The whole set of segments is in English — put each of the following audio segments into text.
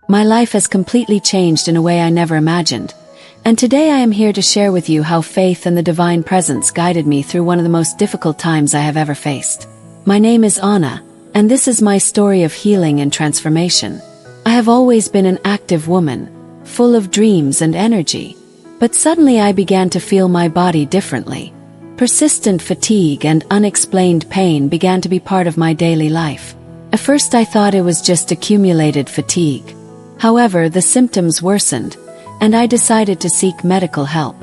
My life has completely changed in a way I never imagined, and today I am here to share with you how faith and the divine presence guided me through one of the most difficult times I have ever faced. My name is Anna, and this is my story of healing and transformation. I have always been an active woman, full of dreams and energy, but suddenly I began to feel my body differently. Persistent fatigue and unexplained pain began to be part of my daily life. At first I thought it was just accumulated fatigue. However, the symptoms worsened, and I decided to seek medical help.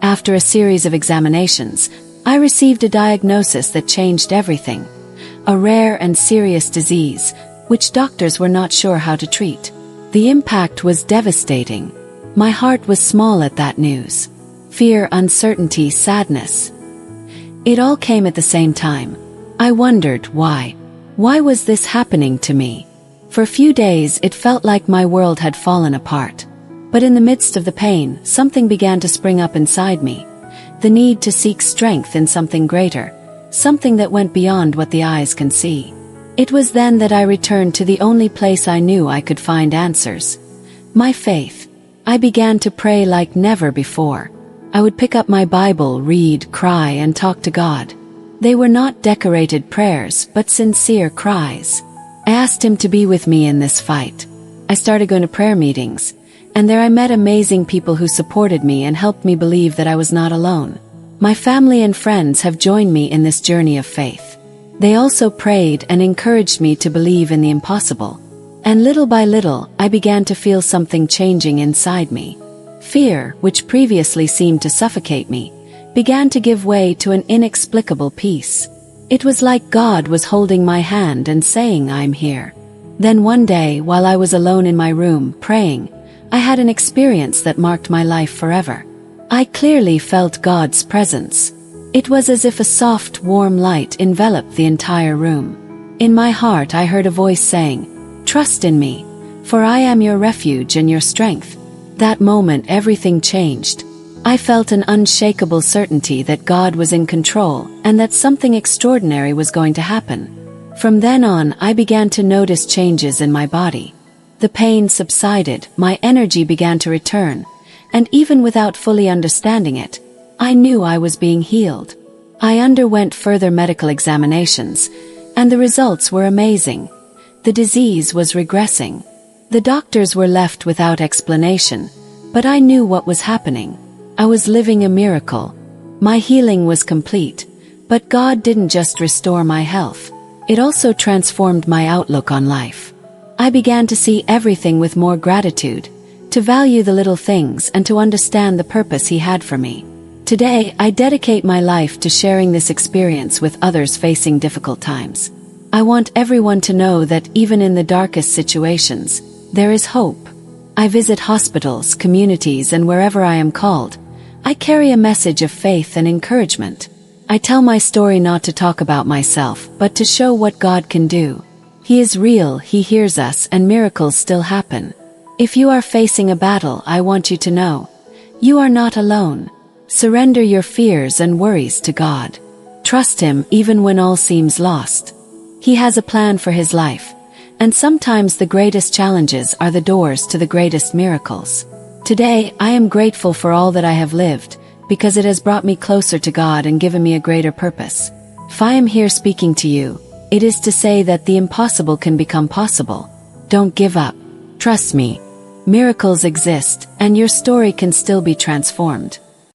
After a series of examinations, I received a diagnosis that changed everything. A rare and serious disease, which doctors were not sure how to treat. The impact was devastating. My heart was small at that news. Fear, uncertainty, sadness. It all came at the same time. I wondered why. Why was this happening to me? For a few days it felt like my world had fallen apart. But in the midst of the pain, something began to spring up inside me. The need to seek strength in something greater. Something that went beyond what the eyes can see. It was then that I returned to the only place I knew I could find answers. My faith. I began to pray like never before. I would pick up my Bible, read, cry, and talk to God. They were not decorated prayers, but sincere cries. I asked Him to be with me in this fight. I started going to prayer meetings, and there I met amazing people who supported me and helped me believe that I was not alone. My family and friends have joined me in this journey of faith. They also prayed and encouraged me to believe in the impossible. And little by little, I began to feel something changing inside me. Fear, which previously seemed to suffocate me, began to give way to an inexplicable peace. It was like God was holding my hand and saying, "I'm here." Then one day, while I was alone in my room, praying, I had an experience that marked my life forever. I clearly felt God's presence. It was as if a soft, warm light enveloped the entire room. In my heart I heard a voice saying, "Trust in me, for I am your refuge and your strength." That moment everything changed. I felt an unshakable certainty that God was in control and that something extraordinary was going to happen. From then on, I began to notice changes in my body. The pain subsided, my energy began to return, and even without fully understanding it, I knew I was being healed. I underwent further medical examinations, and the results were amazing. The disease was regressing. The doctors were left without explanation, but I knew what was happening. I was living a miracle. My healing was complete, but God didn't just restore my health. It also transformed my outlook on life. I began to see everything with more gratitude, to value the little things and to understand the purpose He had for me. Today, I dedicate my life to sharing this experience with others facing difficult times. I want everyone to know that even in the darkest situations, there is hope. I visit hospitals, communities, and wherever I am called, I carry a message of faith and encouragement. I tell my story not to talk about myself, but to show what God can do. He is real, He hears us, and miracles still happen. If you are facing a battle, I want you to know, you are not alone. Surrender your fears and worries to God. Trust Him even when all seems lost. He has a plan for His life, and sometimes the greatest challenges are the doors to the greatest miracles. Today, I am grateful for all that I have lived, because it has brought me closer to God and given me a greater purpose. If I am here speaking to you, it is to say that the impossible can become possible. Don't give up. Trust me. Miracles exist, and your story can still be transformed.